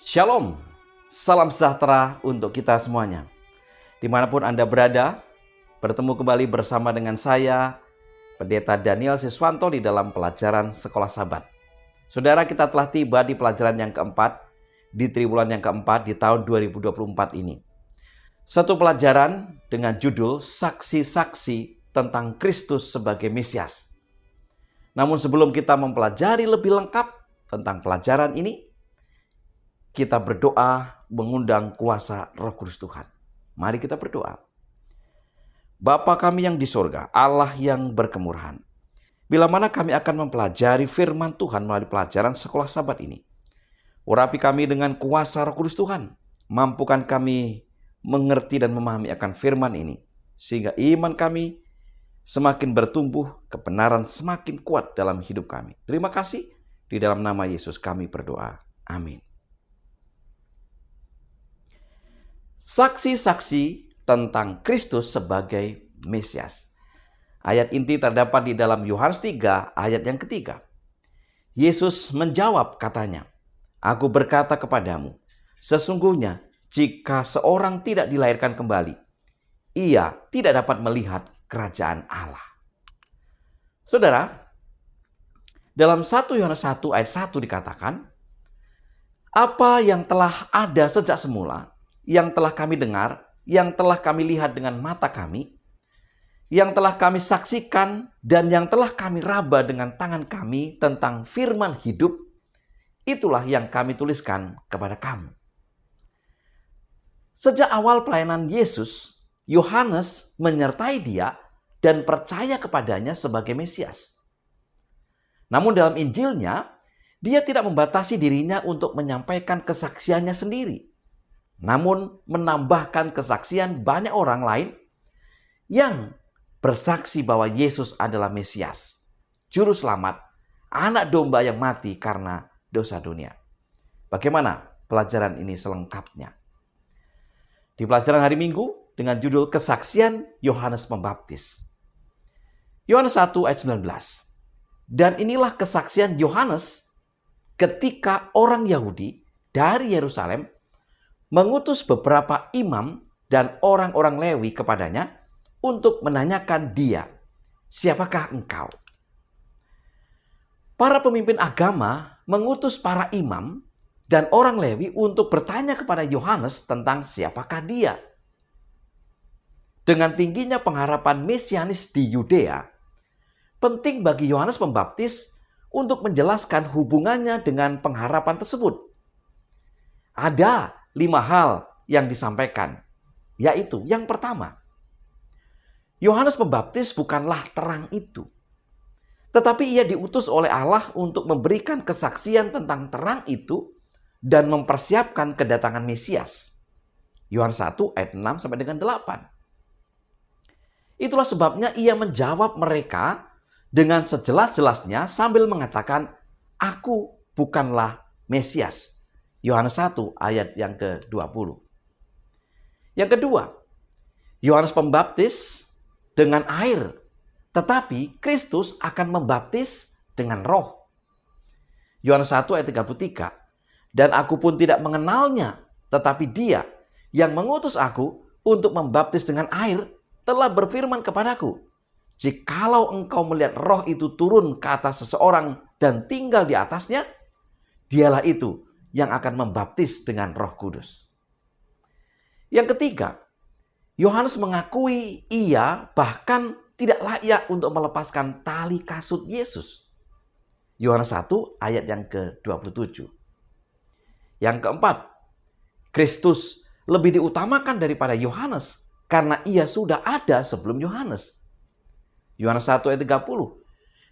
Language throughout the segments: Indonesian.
Shalom, salam sejahtera untuk kita semuanya. Dimanapun Anda berada, bertemu kembali bersama dengan saya, Pendeta Daniel Siswanto di dalam pelajaran Sekolah Sabat. Saudara, kita telah tiba di pelajaran yang keempat, di triwulan yang keempat di tahun 2024 ini. Satu pelajaran dengan judul Saksi-saksi tentang Kristus sebagai Mesias. Namun sebelum kita mempelajari lebih lengkap tentang pelajaran ini, kita berdoa mengundang kuasa Roh Kudus Tuhan. Mari kita berdoa. Bapa kami yang di sorga, Allah yang berkemurahan. Bila mana kami akan mempelajari firman Tuhan melalui pelajaran Sekolah Sabat ini. Urapi kami dengan kuasa Roh Kudus Tuhan. Mampukan kami mengerti dan memahami akan firman ini. Sehingga iman kami semakin bertumbuh, kebenaran semakin kuat dalam hidup kami. Terima kasih. Di dalam nama Yesus kami berdoa. Amin. Saksi-saksi tentang Kristus sebagai Mesias. Ayat inti terdapat di dalam Yohanes 3 ayat yang ketiga. Yesus menjawab katanya, "Aku berkata kepadamu, sesungguhnya jika seorang tidak dilahirkan kembali, ia tidak dapat melihat kerajaan Allah." Saudara, dalam 1 Yohanes 1 ayat 1 dikatakan, apa yang telah ada sejak semula, yang telah kami dengar, yang telah kami lihat dengan mata kami, yang telah kami saksikan, dan yang telah kami raba dengan tangan kami tentang firman hidup, itulah yang kami tuliskan kepada kamu. Sejak awal pelayanan Yesus, Yohanes menyertai dia dan percaya kepadanya sebagai Mesias. Namun dalam Injilnya, dia tidak membatasi dirinya untuk menyampaikan kesaksiannya sendiri. Namun menambahkan kesaksian banyak orang lain yang bersaksi bahwa Yesus adalah Mesias, Juru Selamat, Anak Domba yang mati karena dosa dunia. Bagaimana pelajaran ini selengkapnya? Di pelajaran hari Minggu dengan judul Kesaksian Yohanes Pembaptis. Yohanes 1 ayat 19. Dan inilah kesaksian Yohanes ketika orang Yahudi dari Yerusalem mengutus beberapa imam dan orang-orang Lewi kepadanya untuk menanyakan dia, "Siapakah engkau?" Para pemimpin agama mengutus para imam dan orang Lewi untuk bertanya kepada Yohanes tentang siapakah dia. Dengan tingginya pengharapan mesianis di Yudea, penting bagi Yohanes Pembaptis untuk menjelaskan hubungannya dengan pengharapan tersebut. Ada 5 hal yang disampaikan, yaitu yang pertama, Yohanes Pembaptis bukanlah terang itu, tetapi ia diutus oleh Allah untuk memberikan kesaksian tentang terang itu dan mempersiapkan kedatangan Mesias. Yohanes 1 ayat 6 sampai dengan 8. Itulah sebabnya ia menjawab mereka dengan sejelas-jelasnya sambil mengatakan, "Aku bukanlah Mesias." Yohanes 1 ayat yang ke-20. Yang kedua, Yohanes Pembaptis dengan air, tetapi Kristus akan membaptis dengan Roh. Yohanes 1 ayat 33. Dan aku pun tidak mengenalnya, tetapi dia yang mengutus aku untuk membaptis dengan air telah berfirman kepadaku, "Jikalau engkau melihat Roh itu turun ke atas seseorang dan tinggal di atasnya, dialah itu yang akan membaptis dengan Roh Kudus." Yang ketiga, Yohanes mengakui ia bahkan tidak layak untuk melepaskan tali kasut Yesus. Yohanes 1 ayat yang ke-27. Yang keempat, Kristus lebih diutamakan daripada Yohanes karena ia sudah ada sebelum Yohanes. Yohanes 1 ayat 30.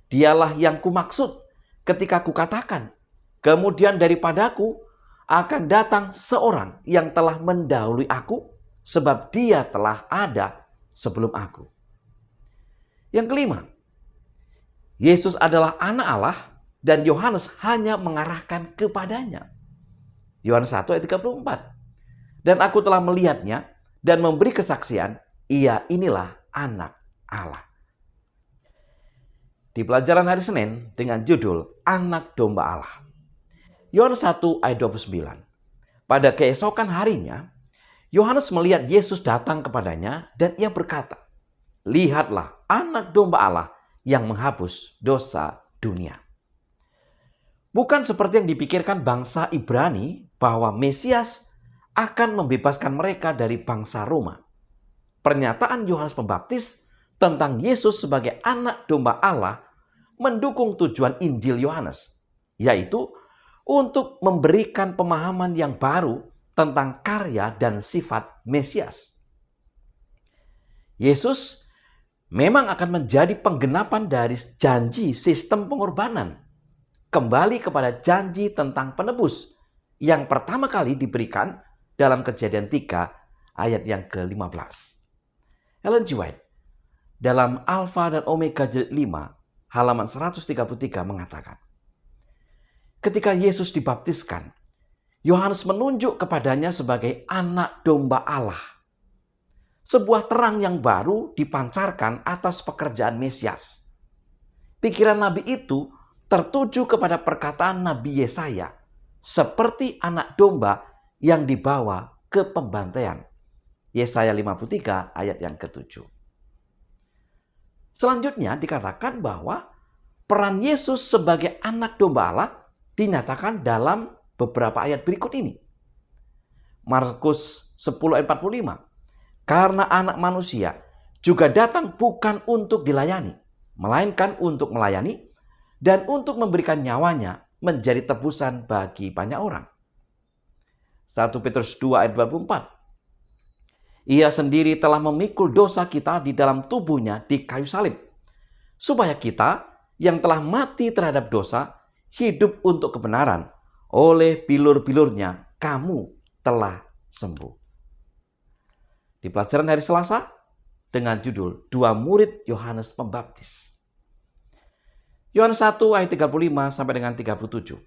Dialah yang kumaksud ketika kukatakan, "Kemudian daripadaku akan datang seorang yang telah mendahului aku, sebab dia telah ada sebelum aku." Yang kelima, Yesus adalah anak Allah dan Yohanes hanya mengarahkan kepadanya. Yohanes 1 ayat 34. Dan aku telah melihatnya dan memberi kesaksian, ia inilah anak Allah. Di pelajaran hari Senin dengan judul Anak Domba Allah. Yohanes 1 ayat 29. Pada keesokan harinya, Yohanes melihat Yesus datang kepadanya dan ia berkata, "Lihatlah anak domba Allah yang menghapus dosa dunia." Bukan seperti yang dipikirkan bangsa Ibrani bahwa Mesias akan membebaskan mereka dari bangsa Roma. Pernyataan Yohanes Pembaptis tentang Yesus sebagai anak domba Allah mendukung tujuan Injil Yohanes, yaitu untuk memberikan pemahaman yang baru tentang karya dan sifat Mesias. Yesus memang akan menjadi penggenapan dari janji sistem pengorbanan, kembali kepada janji tentang penebus yang pertama kali diberikan dalam Kejadian 3 ayat yang ke-15. Ellen G. White dalam Alfa dan Omega jilid 5 halaman 133 mengatakan, ketika Yesus dibaptiskan, Yohanes menunjuk kepadanya sebagai anak domba Allah. Sebuah terang yang baru dipancarkan atas pekerjaan Mesias. Pikiran Nabi itu tertuju kepada perkataan Nabi Yesaya, seperti anak domba yang dibawa ke pembantaian. Yesaya 53 ayat yang ke-7. Selanjutnya dikatakan bahwa peran Yesus sebagai anak domba Allah dinyatakan dalam beberapa ayat berikut ini. Markus 10 ayat 45. Karena anak manusia juga datang bukan untuk dilayani, melainkan untuk melayani dan untuk memberikan nyawanya menjadi tebusan bagi banyak orang. 1 Petrus 2 ayat 24. Ia sendiri telah memikul dosa kita di dalam tubuhnya di kayu salib, supaya kita yang telah mati terhadap dosa hidup untuk kebenaran. Oleh bilur-bilurnya kamu telah sembuh. Di pelajaran hari Selasa dengan judul Dua Murid Yohanes Pembaptis. Yohanes 1 ayat 35 sampai dengan 37.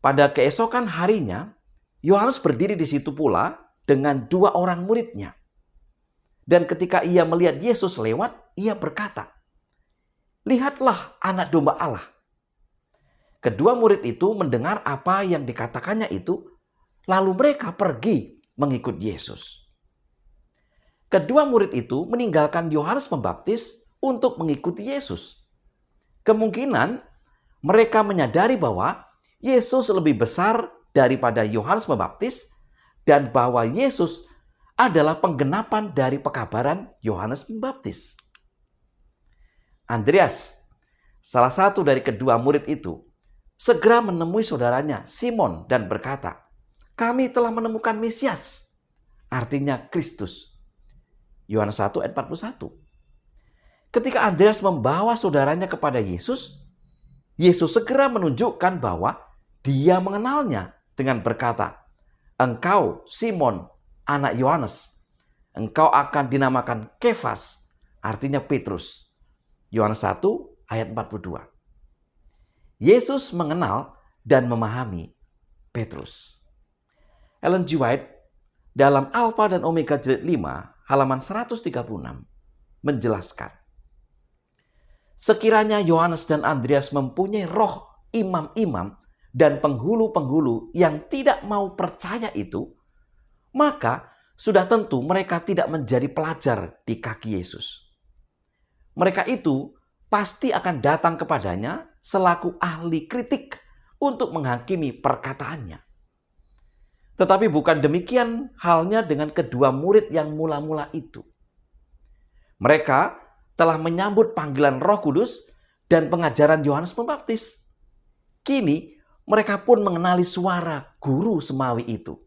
Pada keesokan harinya, Yohanes berdiri di situ pula dengan dua orang muridnya. Dan ketika ia melihat Yesus lewat, ia berkata, "Lihatlah anak domba Allah." Kedua murid itu mendengar apa yang dikatakannya itu, lalu mereka pergi mengikut Yesus. Kedua murid itu meninggalkan Yohanes Pembaptis untuk mengikuti Yesus. Kemungkinan mereka menyadari bahwa Yesus lebih besar daripada Yohanes Pembaptis dan bahwa Yesus adalah penggenapan dari pekabaran Yohanes Pembaptis. Andreas, salah satu dari kedua murid itu, segera menemui saudaranya Simon dan berkata, "Kami telah menemukan Mesias," artinya Kristus. Yohanes 1 ayat 41. Ketika Andreas membawa saudaranya kepada Yesus, Yesus segera menunjukkan bahwa dia mengenalnya dengan berkata, "Engkau Simon, anak Yohanes. Engkau akan dinamakan Kefas," artinya Petrus. Yohanes 1 ayat 42. Yesus mengenal dan memahami Petrus. Ellen G. White dalam Alfa dan Omega jilid 5 halaman 136 menjelaskan, sekiranya Yohanes dan Andreas mempunyai roh imam-imam dan penghulu-penghulu yang tidak mau percaya itu, maka sudah tentu mereka tidak menjadi pelajar di kaki Yesus. Mereka itu pasti akan datang kepadanya selaku ahli kritik untuk menghakimi perkataannya. Tetapi bukan demikian halnya dengan kedua murid yang mula-mula itu. Mereka telah menyambut panggilan Roh Kudus dan pengajaran Yohanes Pembaptis. Kini mereka pun mengenali suara guru semawi itu.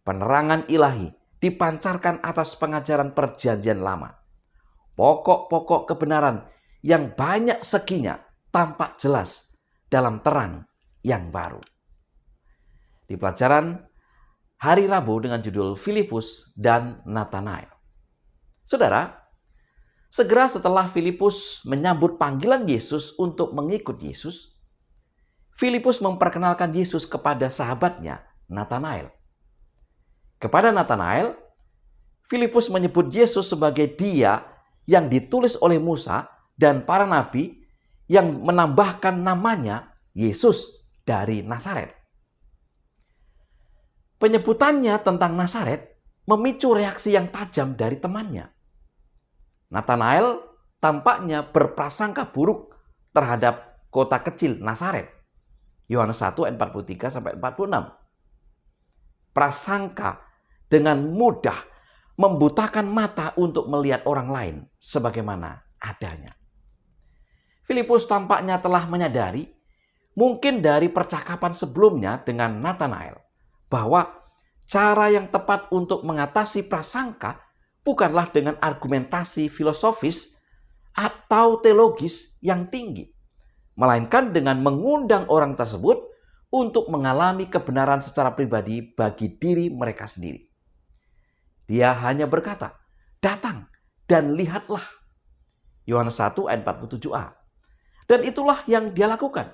Penerangan ilahi dipancarkan atas pengajaran perjanjian lama. Pokok-pokok kebenaran yang banyak seginya tampak jelas dalam terang yang baru. Di pelajaran hari Rabu dengan judul Filipus dan Nathanael. Saudara, segera setelah Filipus menyambut panggilan Yesus untuk mengikut Yesus, Filipus memperkenalkan Yesus kepada sahabatnya Nathanael. Kepada Nathanael, Filipus menyebut Yesus sebagai Dia yang ditulis oleh Musa dan para nabi yang menambahkan namanya Yesus dari Nazaret. Penyebutannya tentang Nazaret memicu reaksi yang tajam dari temannya. Nathanael tampaknya berprasangka buruk terhadap kota kecil Nazaret. Yohanes 1 ayat 43-46. Prasangka dengan mudah membutakan mata untuk melihat orang lain sebagaimana adanya. Filipus tampaknya telah menyadari, mungkin dari percakapan sebelumnya dengan Nathanael, bahwa cara yang tepat untuk mengatasi prasangka bukanlah dengan argumentasi filosofis atau teologis yang tinggi, melainkan dengan mengundang orang tersebut untuk mengalami kebenaran secara pribadi bagi diri mereka sendiri. Dia hanya berkata, "Datang dan lihatlah." Yohanes 1 ayat 47a. Dan itulah yang dia lakukan.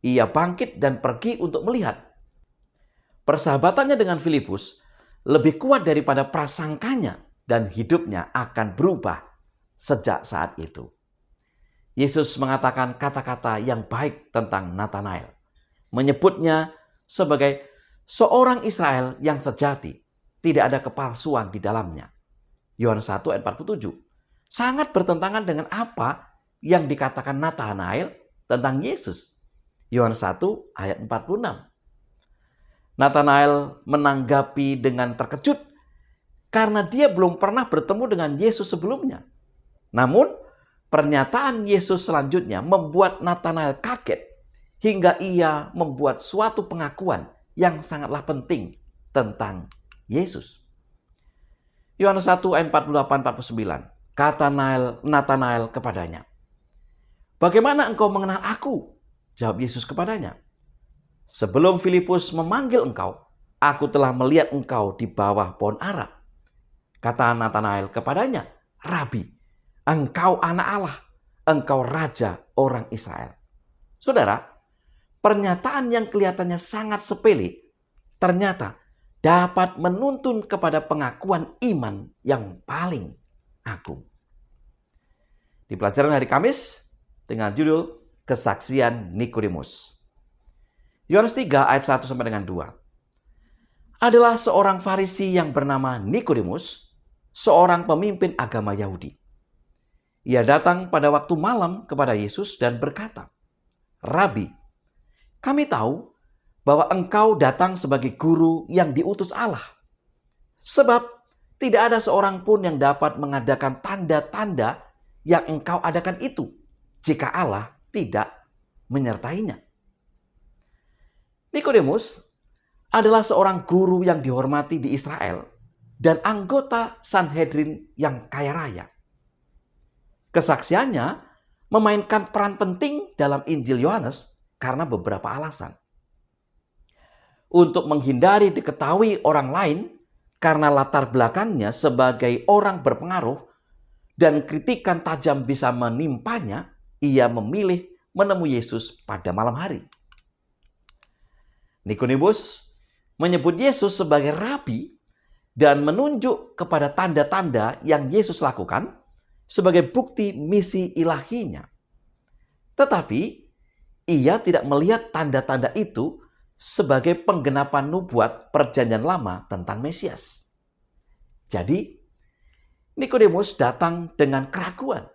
Ia bangkit dan pergi untuk melihat. Persahabatannya dengan Filipus lebih kuat daripada prasangkanya dan hidupnya akan berubah sejak saat itu. Yesus mengatakan kata-kata yang baik tentang Nathanael, menyebutnya sebagai seorang Israel yang sejati, tidak ada kepalsuan di dalamnya. Yohanes 1 ayat 47. Sangat bertentangan dengan apa yang dikatakan Nathanael tentang Yesus. Yohanes 1 ayat 46. Nathanael menanggapi dengan terkejut karena dia belum pernah bertemu dengan Yesus sebelumnya. Namun, pernyataan Yesus selanjutnya membuat Nathanael kaget hingga ia membuat suatu pengakuan yang sangatlah penting tentang Yesus. Yohanes 1 ayat 48-49. Kata Nathanael kepadanya, "Bagaimana engkau mengenal aku?" Jawab Yesus kepadanya, "Sebelum Filipus memanggil engkau, aku telah melihat engkau di bawah pohon ara." Kata Nathanael kepadanya, "Rabi, engkau anak Allah, engkau raja orang Israel." Saudara, pernyataan yang kelihatannya sangat sepele ternyata dapat menuntun kepada pengakuan iman yang paling agung. Di pelajaran hari Kamis dengan judul Kesaksian Nikodemus. Yohanes 3 ayat 1 sampai dengan 2. Adalah seorang Farisi yang bernama Nikodemus, seorang pemimpin agama Yahudi. Ia datang pada waktu malam kepada Yesus dan berkata, "Rabi, kami tahu bahwa engkau datang sebagai guru yang diutus Allah. Sebab tidak ada seorang pun yang dapat mengadakan tanda-tanda yang engkau adakan itu, jika Allah tidak menyertainya." Nikodemus adalah seorang guru yang dihormati di Israel dan anggota Sanhedrin yang kaya raya. Kesaksiannya memainkan peran penting dalam Injil Yohanes karena beberapa alasan. Untuk menghindari diketahui orang lain karena latar belakangnya sebagai orang berpengaruh dan kritikan tajam bisa menimpanya, ia memilih menemui Yesus pada malam hari. Nikodemus menyebut Yesus sebagai rabi dan menunjuk kepada tanda-tanda yang Yesus lakukan sebagai bukti misi ilahinya. Tetapi ia tidak melihat tanda-tanda itu sebagai penggenapan nubuat perjanjian lama tentang Mesias. Jadi, Nikodemus datang dengan keraguan.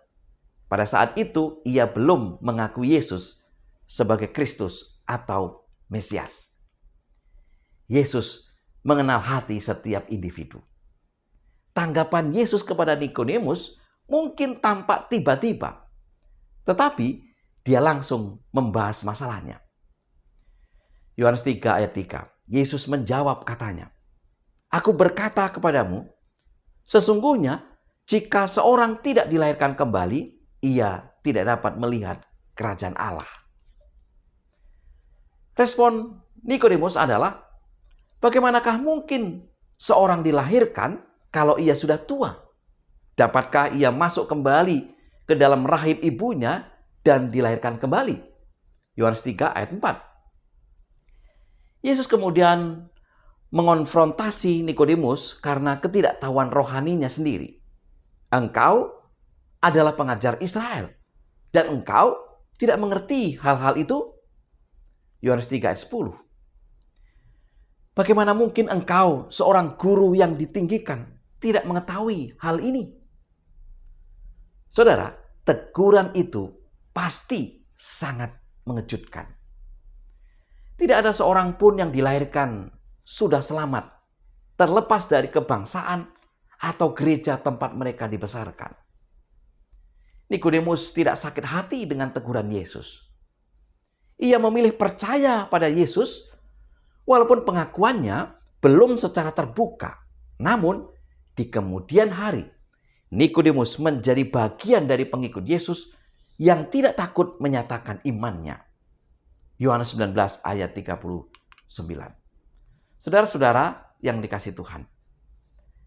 Pada saat itu, ia belum mengakui Yesus sebagai Kristus atau Mesias. Yesus mengenal hati setiap individu. Tanggapan Yesus kepada Nikodemus mungkin tampak tiba-tiba, tetapi dia langsung membahas masalahnya. Yohanes 3 ayat 3. Yesus menjawab katanya, "Aku berkata kepadamu, sesungguhnya jika seorang tidak dilahirkan kembali, ia tidak dapat melihat kerajaan Allah." Respon Nikodemus adalah, bagaimanakah mungkin seorang dilahirkan kalau ia sudah tua? Dapatkah ia masuk kembali ke dalam rahim ibunya dan dilahirkan kembali? Yohanes 3 ayat 4. Yesus kemudian mengonfrontasi Nikodemus karena ketidaktahuan rohaninya sendiri. "Engkau adalah pengajar Israel dan engkau tidak mengerti hal-hal itu?" Yohanes 3 ayat 10. Bagaimana mungkin engkau, seorang guru yang ditinggikan, tidak mengetahui hal ini? Saudara, teguran itu pasti sangat mengejutkan. Tidak ada seorang pun yang dilahirkan sudah selamat, terlepas dari kebangsaan atau gereja tempat mereka dibesarkan. Nikodemus tidak sakit hati dengan teguran Yesus. Ia memilih percaya pada Yesus, walaupun pengakuannya belum secara terbuka. Namun, di kemudian hari, Nikodemus menjadi bagian dari pengikut Yesus yang tidak takut menyatakan imannya. Yohanes 19 ayat 39. Saudara-saudara yang dikasihi Tuhan,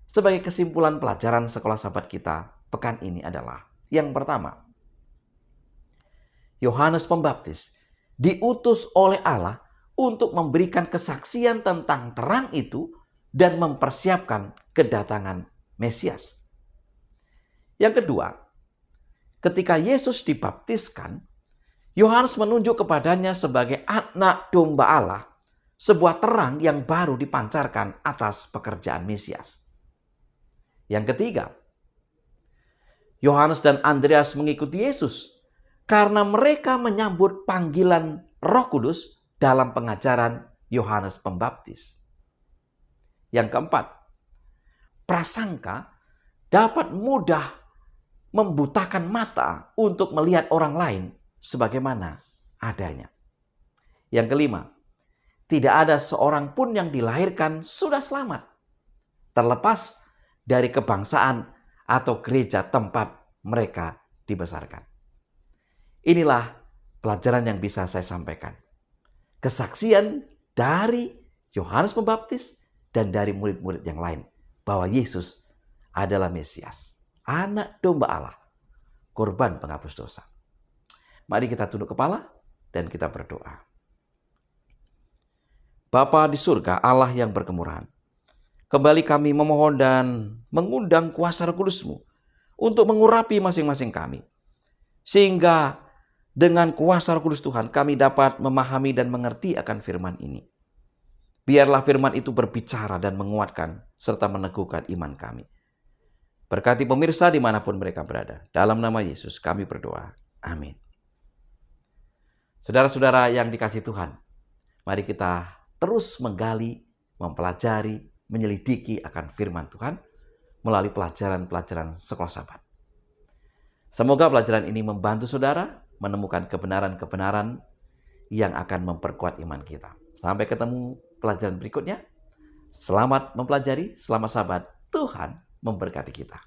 sebagai kesimpulan pelajaran sekolah sahabat kita pekan ini adalah yang pertama, Yohanes Pembaptis diutus oleh Allah untuk memberikan kesaksian tentang terang itu dan mempersiapkan kedatangan Mesias. Yang kedua, ketika Yesus dibaptiskan, Yohanes menunjuk kepadanya sebagai anak domba Allah, sebuah terang yang baru dipancarkan atas pekerjaan Mesias. Yang ketiga, Yohanes dan Andreas mengikuti Yesus karena mereka menyambut panggilan Roh Kudus dalam pengajaran Yohanes Pembaptis. Yang keempat, prasangka dapat mudah membutakan mata untuk melihat orang lain sebagaimana adanya. Yang kelima, tidak ada seorang pun yang dilahirkan sudah selamat, terlepas dari kebangsaan atau gereja tempat mereka dibesarkan. Inilah pelajaran yang bisa saya sampaikan. Kesaksian dari Yohanes Pembaptis dan dari murid-murid yang lain bahwa Yesus adalah Mesias, anak domba Allah, korban penghapus dosa. Mari kita tunduk kepala dan kita berdoa. Bapa di surga, Allah yang berkemurahan, kembali kami memohon dan mengundang kuasa Roh Kudus-Mu untuk mengurapi masing-masing kami. Sehingga dengan kuasa Roh Kudus Tuhan kami dapat memahami dan mengerti akan firman ini. Biarlah firman itu berbicara dan menguatkan serta meneguhkan iman kami. Berkati pemirsa dimanapun mereka berada. Dalam nama Yesus kami berdoa. Amin. Saudara-saudara yang dikasihi Tuhan, mari kita terus menggali, mempelajari, menyelidiki akan firman Tuhan melalui pelajaran-pelajaran sekolah sahabat. Semoga pelajaran ini membantu saudara menemukan kebenaran-kebenaran yang akan memperkuat iman kita. Sampai ketemu pelajaran berikutnya. Selamat mempelajari, selamat sahabat. Tuhan memberkati kita.